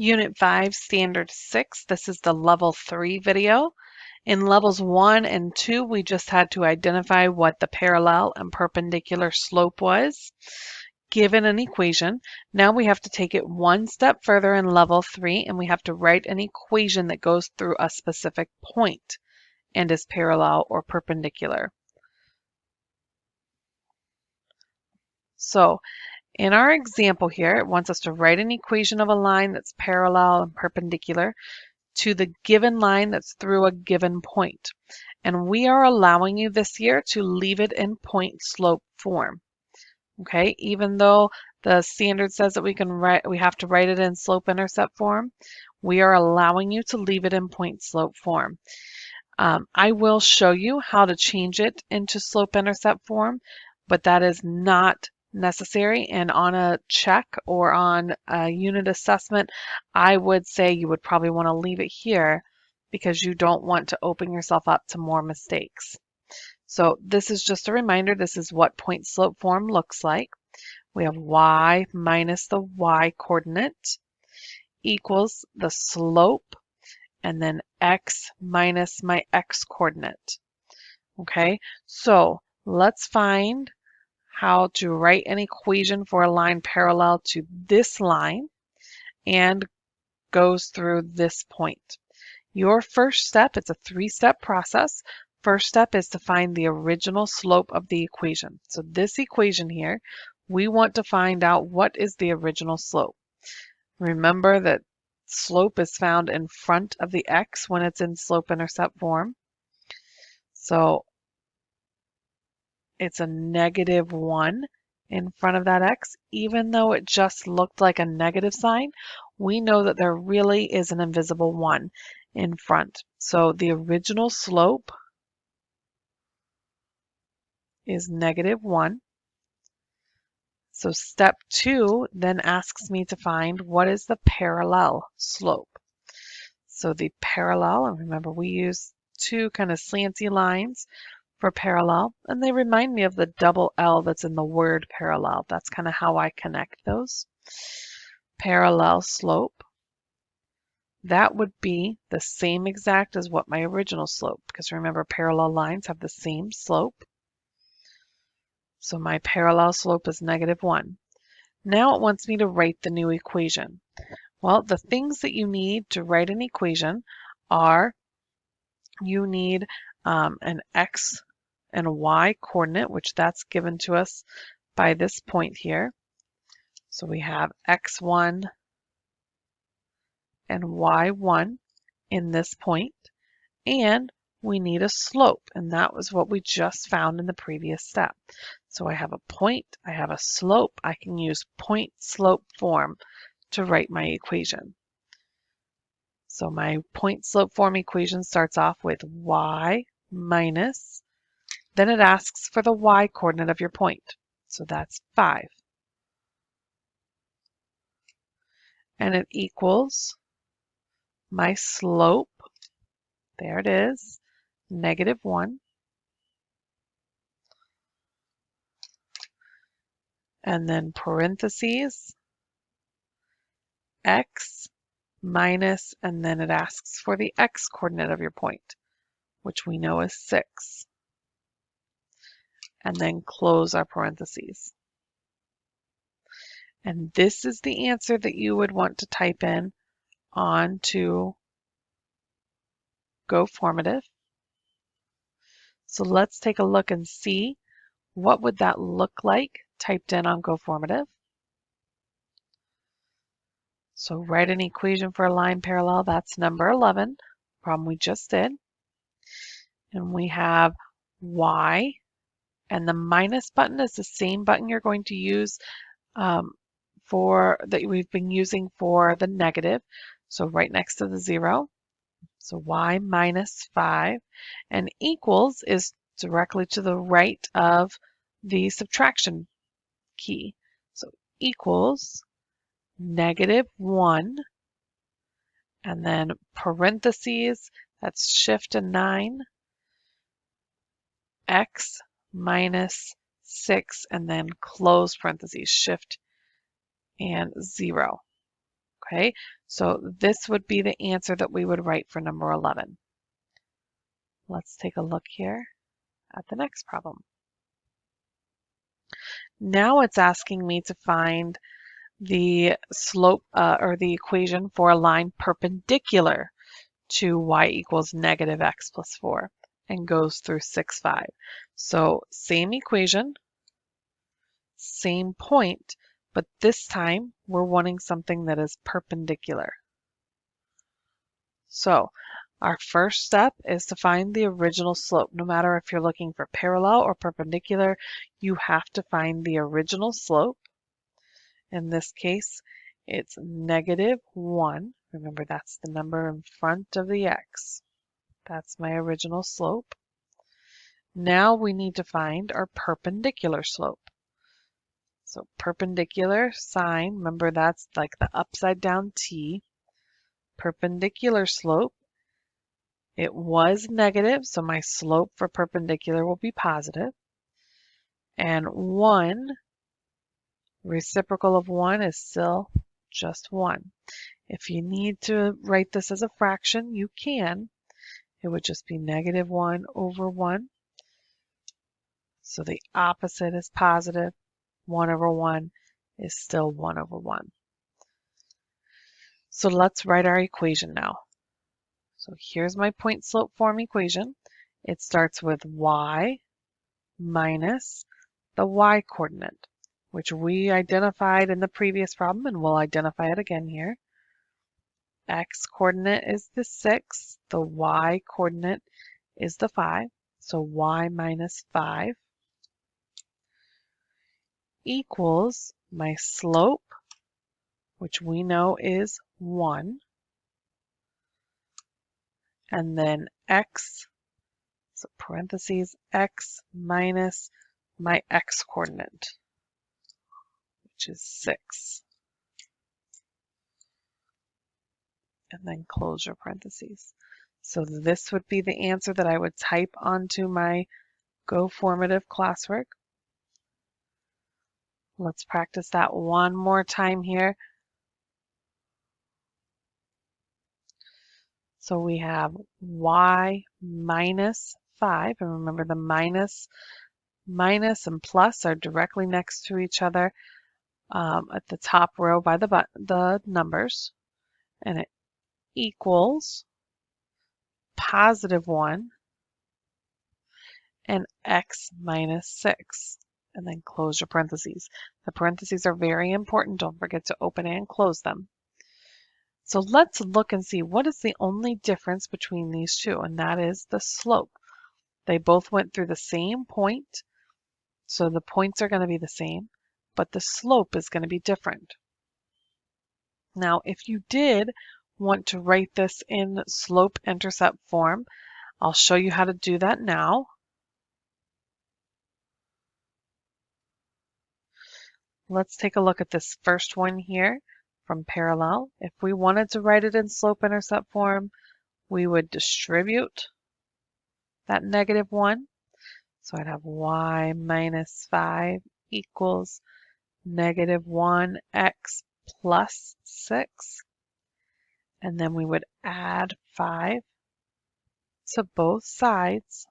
Unit 5, Standard 6. This is the Level 3 video. In Levels 1 and 2, we just had to identify what the parallel and perpendicular slope was, given an equation. Now we have to take it one step further in Level 3, and we have to write an equation that goes through a specific point and is parallel or perpendicular. So, in our example here, it wants us to write an equation of a line that's parallel and perpendicular to the given line that's through a given point. And we are allowing you this year to leave it in point slope form. Okay, even though the standard says that we have to write it in slope intercept form, we are allowing you to leave it in point slope form. I will show you how to change it into slope intercept form, but that is not necessary. And on a check or on a unit assessment, I would say you would probably want to leave it here because you don't want to open yourself up to more mistakes. So this is just a reminder, this is what point slope form looks like. We have y minus the y coordinate equals the slope and then x minus my x coordinate. Okay, so let's find how to write an equation for a line parallel to this line and goes through this point. Your first step, it's a three-step process. First step is to find the original slope of the equation. So this equation here, we want to find out what is the original slope. Remember that slope is found in front of the x when it's in slope intercept form. So it's a -1 in front of that x. Even though it just looked like a negative sign, we know that there really is an invisible 1 in front. So the original slope is -1. So step 2 then asks me to find what is the parallel slope. So the parallel, and remember we use two kind of slanty lines for parallel, and they remind me of the double L that's in the word parallel. That's kind of how I connect those. Parallel slope, that would be the same exact as what my original slope, because remember parallel lines have the same slope. So my parallel slope is -1. Now it wants me to write the new equation. Well, the things that you need to write an equation are you need an x and y coordinate, which that's given to us by this point here. So we have x1 and y1 in this point, and we need a slope, and that was what we just found in the previous step. So I have a point, I have a slope, I can use point slope form to write my equation. So my point slope form equation starts off with y minus, then it asks for the y coordinate of your point. So that's 5. And it equals my slope, there it is, -1. And then parentheses, x minus, and then it asks for the x coordinate of your point, which we know is 6. And then close our parentheses. And this is the answer that you would want to type in onto GoFormative. So let's take a look and see what would that look like typed in on GoFormative. So write an equation for a line parallel, that's number 11, problem we just did. And we have y, and the minus button is the same button you're going to use that we've been using for the negative. So right next to the 0. So y minus 5, and equals is directly to the right of the subtraction key. So equals -1, and then parentheses, that's shift and 9, x minus 6, and then close parentheses, shift and 0. Okay, so this would be the answer that we would write for number 11. Let's take a look here at the next problem. Now it's asking me to find the slope or the equation for a line perpendicular to y equals negative x plus 4 and goes through 6, 5. So same equation, same point, but this time we're wanting something that is perpendicular. So our first step is to find the original slope. No matter if you're looking for parallel or perpendicular, you have to find the original slope. In this case, it's negative 1. Remember, that's the number in front of the x. That's my original slope. Now we need to find our perpendicular slope. So perpendicular sine, remember that's like the upside down t. Perpendicular slope, it was negative, so my slope for perpendicular will be positive. And 1, reciprocal of 1 is still just 1. If you need to write this as a fraction, you can. It would just be negative 1 over 1. So the opposite is positive. 1 over 1 is still 1 over 1. So let's write our equation now. So here's my point slope form equation. It starts with y minus the y coordinate, which we identified in the previous problem, and we'll identify it again here. X coordinate is the 6, the y coordinate is the 5, so y minus 5 equals my slope, which we know is 1, and then x, so parentheses, x minus my x coordinate, which is 6. And then close your parentheses. So this would be the answer that I would type onto my Go Formative classwork. Let's practice that one more time here. So we have y minus 5, and remember the minus and plus are directly next to each other at the top row by the numbers, and it equals positive 1 and x minus 6, and then close your parentheses. The parentheses are very important. Don't forget to open and close them. So let's look and see what is the only difference between these two, and that is the slope. They both went through the same point, so the points are going to be the same, but the slope is going to be different. Now, if you did want to write this in slope-intercept form, I'll show you how to do that now. Let's take a look at this first one here from parallel. If we wanted to write it in slope-intercept form, we would distribute that negative 1. So I'd have y minus 5 equals negative 1x plus 6. And then we would add 5 to both sides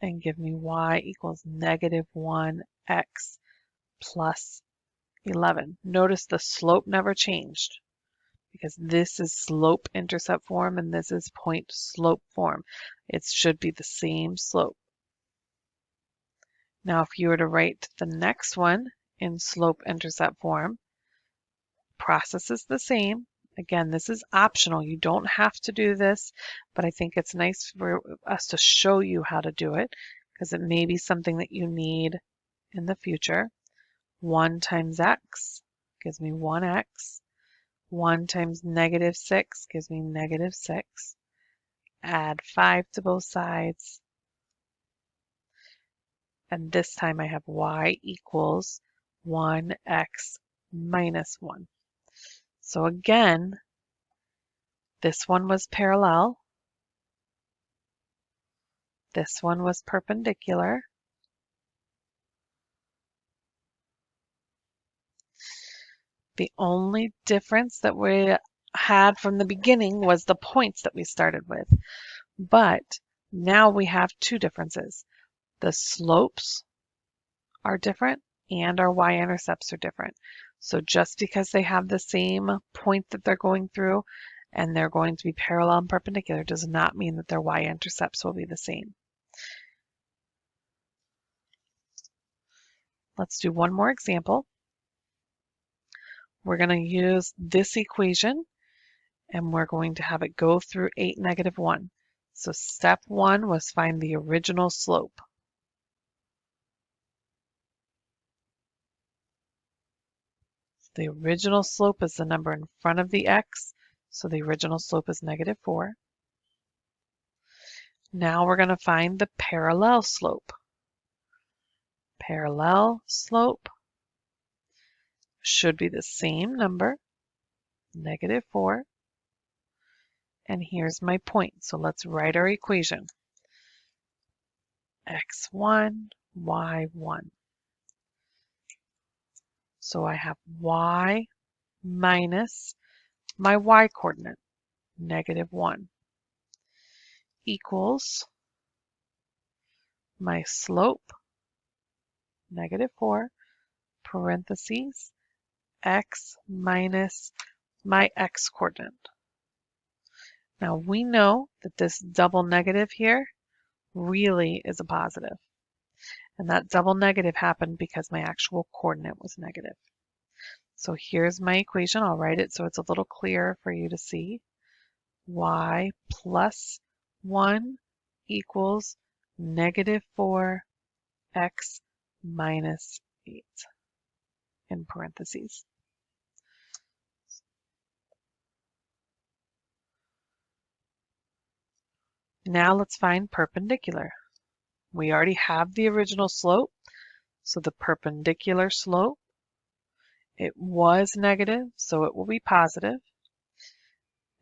and give me y equals negative 1x plus 11. Notice the slope never changed because this is slope-intercept form and this is point-slope form. It should be the same slope. Now, if you were to write the next one in slope-intercept form, process is the same. Again, this is optional. You don't have to do this, but I think it's nice for us to show you how to do it because it may be something that you need in the future. 1 times x gives me 1x. 1 times negative 6 gives me negative 6. Add 5 to both sides. And this time I have y equals 1x minus 1. So again, this one was parallel. This one was perpendicular. The only difference that we had from the beginning was the points that we started with. But now we have two differences. The slopes are different and our y-intercepts are different. So just because they have the same point that they're going through and they're going to be parallel and perpendicular does not mean that their y-intercepts will be the same. Let's do one more example. We're going to use this equation and we're going to have it go through 8, -1. So step 1 was find the original slope. The original slope is the number in front of the x, so the original slope is -4. Now we're going to find the parallel slope. Parallel slope should be the same number, -4. And here's my point. So let's write our equation. x1, y1. So I have y minus my y-coordinate, -1, equals my slope, -4, parentheses, x minus my x-coordinate. Now we know that this double negative here really is a positive. And that double negative happened because my actual coordinate was negative. So here's my equation. I'll write it so it's a little clearer for you to see. Y plus 1 equals -4 x minus 8 in parentheses. Now let's find perpendicular. We already have the original slope, so the perpendicular slope, it was negative, so it will be positive.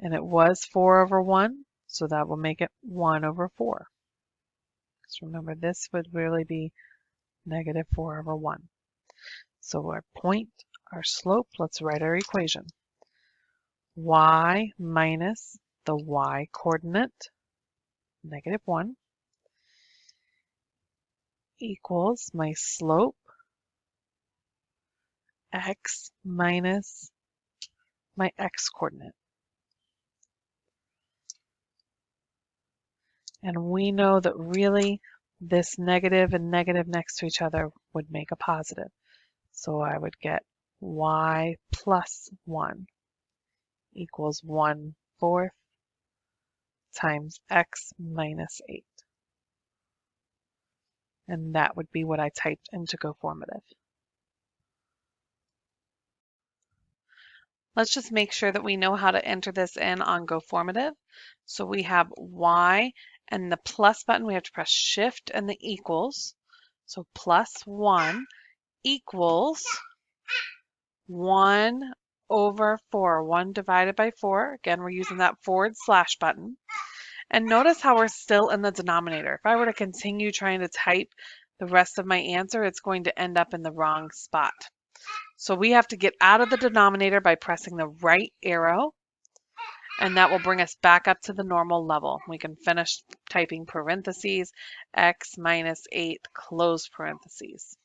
And it was 4/1, so that will make it 1/4. So remember, this would really be -4/1. So our point, our slope, let's write our equation. Y minus the y-coordinate, -1, equals my slope, x minus my x-coordinate. And we know that really this negative and negative next to each other would make a positive. So I would get y plus 1 equals 1/4 times x minus 8. And that would be what I typed into GoFormative. Let's just make sure that we know how to enter this in on GoFormative. So we have y and the plus button, we have to press shift and the equals. So plus 1 equals 1/4, 1 divided by 4. Again, we're using that / button. And notice how we're still in the denominator. If I were to continue trying to type the rest of my answer, it's going to end up in the wrong spot. So we have to get out of the denominator by pressing the right arrow, and that will bring us back up to the normal level. We can finish typing parentheses, x minus 8, close parentheses.